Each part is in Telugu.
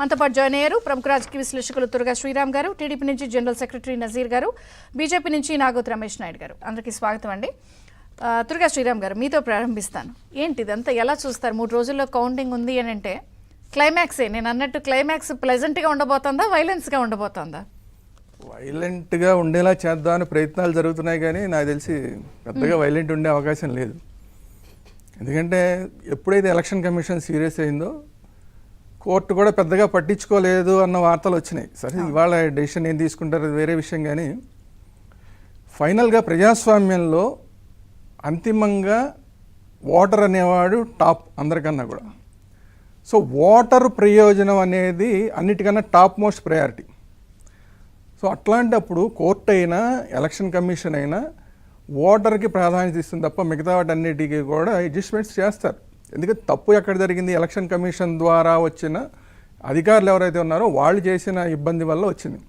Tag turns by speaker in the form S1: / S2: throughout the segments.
S1: మనతో పాటు జాయిన్ అయ్యారు ప్రముఖ రాజకీయ విశ్లేషకులు తురగా శ్రీరామ్ గారు, టీడీపీ నుంచి జనరల్ సెక్రటరీ నజీర్ గారు, బీజేపీ నుంచి నాగోత్ రమేష్ నాయుడు గారు. అందరికీ స్వాగతం అండి. తురగా శ్రీరామ్ గారు, మీతో ప్రారంభిస్తాను. ఏంటి ఇదంతా ఎలా చూస్తారు? 3 రోజుల్లో కౌంటింగ్ ఉంది అని అంటే క్లైమాక్సే, నేను అన్నట్టు క్లైమాక్స్ ప్లెజెంట్గా ఉండబోతుందా, వైలెన్స్గా ఉండబోతుందా?
S2: వైలెంట్గా ఉండేలా చేద్దామని ప్రయత్నాలు జరుగుతున్నాయి, కానీ నాకు తెలిసి పెద్దగా వైలెంట్ ఉండే అవకాశం లేదు. ఎందుకంటే ఎప్పుడైతే ఎలక్షన్ కమిషన్ సీరియస్ అయిందో కోర్టు కూడా పెద్దగా పట్టించుకోలేదు అన్న వార్తలు వచ్చినాయి. సరే, ఇవాళ డెసిషన్ ఏం తీసుకుంటారు అది వేరే విషయం, కానీ ఫైనల్గా ప్రజాస్వామ్యంలో అంతిమంగా ఓటర్ అనేవాడు టాప్ అందరికన్నా కూడా. సో ఓటర్ ప్రయోజనం అనేది అన్నిటికన్నా టాప్ మోస్ట్ ప్రయారిటీ. సో అట్లాంటప్పుడు కోర్టు అయినా ఎలక్షన్ కమిషన్ అయినా ఓటర్కి ప్రాధాన్యత ఇస్తుంది తప్ప మిగతా వాటన్నిటికీ కూడా అడ్జస్ట్మెంట్స్ చేస్తారు. ఎందుకంటే తప్పు ఎక్కడ జరిగింది, ఎలక్షన్ కమిషన్ ద్వారా వచ్చిన అధికారులు ఎవరైతే ఉన్నారో వాళ్ళు చేసిన ఇబ్బంది వల్ల వచ్చింది.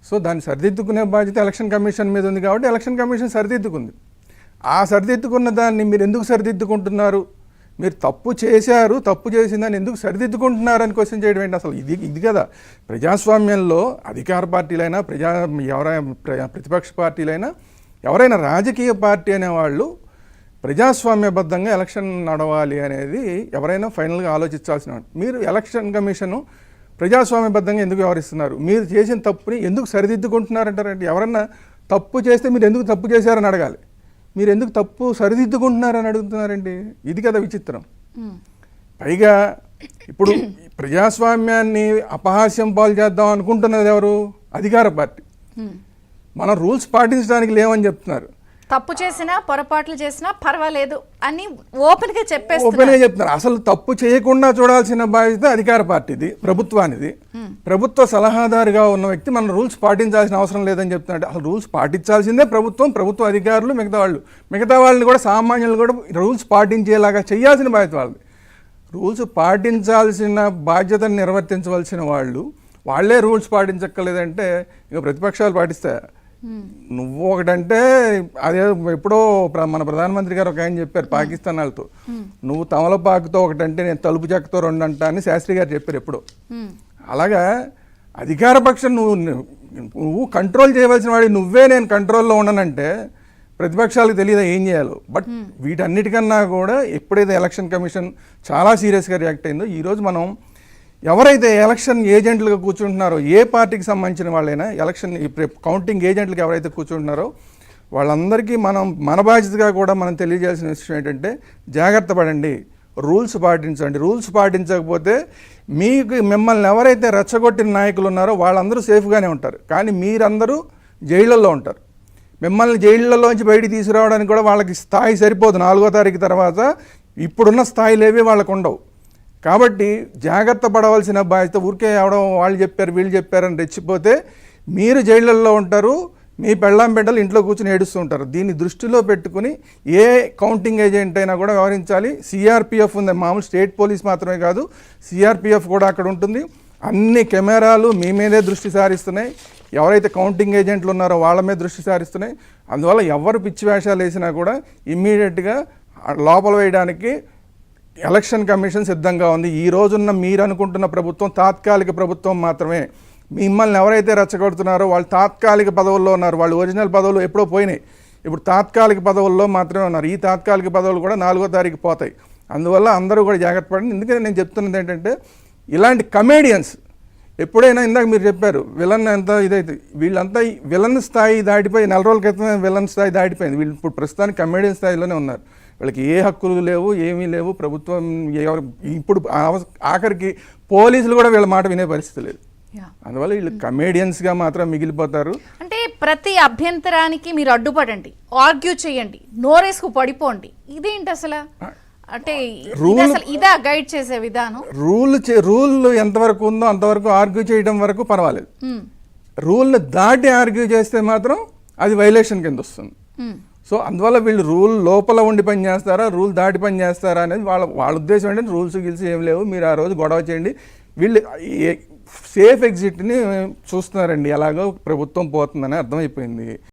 S2: సో దాన్ని సరిదిద్దుకునే బాధ్యత ఎలక్షన్ కమిషన్ మీద ఉంది కాబట్టి ఎలక్షన్ కమిషన్ సరిదిద్దుకుంది. ఆ సరిదిద్దుకున్న దాన్ని మీరు ఎందుకు సరిదిద్దుకుంటున్నారు, మీరు తప్పు చేశారు, తప్పు చేసిందని ఎందుకు సరిదిద్దుకుంటున్నారు అని క్వశ్చన్ చేయడం ఏంటి? అసలు ఇది కదా ప్రజాస్వామ్యంలో అధికార పార్టీలైనా ప్రతిపక్ష పార్టీలైనా ఎవరైనా రాజకీయ పార్టీ అనేవాళ్ళు ప్రజాస్వామ్యబద్ధంగా ఎలక్షన్ నడవాలి అనేది ఎవరైనా ఫైనల్గా ఆలోచించాల్సిన. మీరు ఎలక్షన్ కమిషను ప్రజాస్వామ్యబద్ధంగా ఎందుకు వ్యవహరిస్తున్నారు, మీరు చేసిన తప్పుని ఎందుకు సరిదిద్దుకుంటున్నారంటారంటే, ఎవరన్నా తప్పు చేస్తే మీరు ఎందుకు తప్పు చేశారని అడగాలి, మీరు ఎందుకు తప్పు సరిదిద్దుకుంటున్నారని అడుగుతున్నారండి. ఇది కదా విచిత్రం. పైగా ఇప్పుడు ప్రజాస్వామ్యాన్ని అపహాస్యం పాలు చేద్దాం అనుకుంటున్నది ఎవరు? అధికార పార్టీ. మన రూల్స్ పాటించడానికి లేవని చెప్తున్నారు.
S1: తప్పు చేసినా పొరపాట్లు చేసినా పర్వాలేదు అని ఓపెన్గా చెప్తున్నారు.
S2: అసలు తప్పు చేయకుండా చూడాల్సిన బాధ్యత అధికార పార్టీది, ప్రభుత్వానిది. ప్రభుత్వ సలహాదారుగా ఉన్న వ్యక్తి మన రూల్స్ పాటించాల్సిన అవసరం లేదని చెప్తున్నాడు. అసలు రూల్స్ పాటించాల్సిందే ప్రభుత్వ అధికారులు, మిగతా వాళ్ళని కూడా సామాన్యులు కూడా రూల్స్ పాటించేలాగా చేయాల్సిన బాధ్యత వాళ్ళది. రూల్స్ పాటించాల్సిన బాధ్యతను నిర్వర్తించవలసిన వాళ్ళే రూల్స్ పాటించక్కర్లేదంటే ఇక ప్రతిపక్షాలు పాటిస్తాయి. నువ్వు ఒకటంటే అదే ఎప్పుడో మన ప్రధానమంత్రి గారు ఒక ఆయన చెప్పారు పాకిస్తాన్ వాళ్ళతో, నువ్వు తమలపాకుతో ఒకటంటే నేను తలుపు చెక్కతో 2 అంటా అని శాస్త్రి గారు చెప్పారు ఎప్పుడో. అలాగా అధికార పక్షం నువ్వు కంట్రోల్ చేయవలసిన వాడి నువ్వే నేను కంట్రోల్లో ఉండనంటే ప్రతిపక్షాలకు తెలియదా ఏం చేయాలో. బట్ వీటన్నిటికన్నా కూడా ఎప్పుడైతే ఎలక్షన్ కమిషన్ చాలా సీరియస్గా రియాక్ట్ అయిందో, ఈరోజు మనం ఎవరైతే ఎలక్షన్ ఏజెంట్లుగా కూర్చుంటున్నారో, ఏ పార్టీకి సంబంధించిన వాళ్ళైనా ఎలక్షన్ కౌంటింగ్ ఏజెంట్లకు ఎవరైతే కూర్చుంటున్నారో వాళ్ళందరికీ మన బాధ్యతగా కూడా మనం తెలియజేయాల్సిన విషయం ఏంటంటే, జాగ్రత్త పడండి, రూల్స్ పాటించండి. రూల్స్ పాటించకపోతే మిమ్మల్ని ఎవరైతే రెచ్చగొట్టిన నాయకులు ఉన్నారో వాళ్ళందరూ సేఫ్గానే ఉంటారు, కానీ మీరందరూ జైళ్ళల్లో ఉంటారు. మిమ్మల్ని జైళ్ళలోంచి బయటికి తీసుకురావడానికి కూడా వాళ్ళకి స్థాయి సరిపోదు. 4వ తారీఖు తర్వాత ఇప్పుడున్న స్థాయిలేవి వాళ్ళకు ఉండవు. కాబట్టి జాగ్రత్త పడవలసిన బాధ్యత. ఊరికే ఎవడం వాళ్ళు చెప్పారు వీళ్ళు చెప్పారని రెచ్చిపోతే మీరు జైళ్ళల్లో ఉంటారు, మీ పెళ్ళాం బిడ్డలు ఇంట్లో కూర్చొని ఏడుస్తూ ఉంటారు. దీన్ని దృష్టిలో పెట్టుకుని ఏ కౌంటింగ్ ఏజెంట్ అయినా కూడా వ్యవహరించాలి. సిఆర్పిఎఫ్ ఉంది, మామూలు స్టేట్ పోలీస్ మాత్రమే కాదు, సిఆర్పిఎఫ్ కూడా అక్కడ ఉంటుంది. అన్ని కెమెరాలు మీ మీదే దృష్టి సారిస్తున్నాయి. ఎవరైతే కౌంటింగ్ ఏజెంట్లు ఉన్నారో వాళ్ళ మీద దృష్టి సారిస్తున్నాయి. అందువల్ల ఎవరు పిచ్చి వేషాలు వేసినా కూడా ఇమ్మీడియట్గా లోపల వేయడానికి ఎలక్షన్ కమిషన్ సిద్ధంగా ఉంది. ఈ రోజున్న మీరు అనుకుంటున్న ప్రభుత్వం తాత్కాలిక ప్రభుత్వం మాత్రమే. మిమ్మల్ని ఎవరైతే రెచ్చగొడుతున్నారో వాళ్ళు తాత్కాలిక పదవుల్లో ఉన్నారు. వాళ్ళు ఒరిజినల్ పదవులు ఎప్పుడో పోయినాయి, ఇప్పుడు తాత్కాలిక పదవుల్లో మాత్రమే ఉన్నారు. ఈ తాత్కాలిక పదవులు కూడా 4వ తారీఖు పోతాయి. అందువల్ల అందరూ కూడా జాగ్రత్త పడండి. ఎందుకంటే నేను చెప్తున్నది ఏంటంటే, ఇలాంటి కమేడియన్స్ ఎప్పుడైనా ఇందాక మీరు చెప్పారు విలన్ ఎంత ఇదైతే, వీళ్ళంతా విలన్ స్థాయి దాటిపోయి 4 రోజుల క్రితమే విలన్ స్థాయి దాటిపోయింది. వీళ్ళు ఇప్పుడు ప్రస్తుతానికి కమేడియన్ స్థాయిలోనే ఉన్నారు. వీళ్ళకి ఏ హక్కులు లేవు, ఏమీ లేవు. ప్రభుత్వం ఇప్పుడు ఆఖరికి పోలీసులు కూడా వీళ్ళ మాట వినే పరిస్థితి లేదు. అందువల్ల వీళ్ళు కమేడియన్స్గా మాత్రం మిగిలిపోతారు.
S1: అంటే ప్రతి అభ్యంతరానికి మీరు అడ్డుపడండి, ఆర్గ్యూ చేయండి, నోరేసుకు పడిపోండి. ఇదేంటి అసలు? అంటే ఇదా గైడ్ చేసే విధానం?
S2: రూల్ ఎంతవరకు ఉందో అంతవరకు ఆర్గ్యూ చేయడం వరకు పర్వాలేదు. రూల్ని దాటి ఆర్గ్యూ చేస్తే మాత్రం అది వైలేషన్ కింద వస్తుంది. సో అందువల్ల వీళ్ళు రూల్ లోపల ఉండి పని చేస్తారా, రూల్ దాటి పని చేస్తారా అనేది వాళ్ళ ఉద్దేశం ఏంటంటే, రూల్స్ గిల్స్ ఏం లేవు, మీరు ఆ రోజు గొడవ చేయండి. వీళ్ళు సేఫ్ ఎగ్జిట్ని చూస్తున్నారండి, ఎలాగో ప్రభుత్వం పోతుందని అర్థమైపోయింది.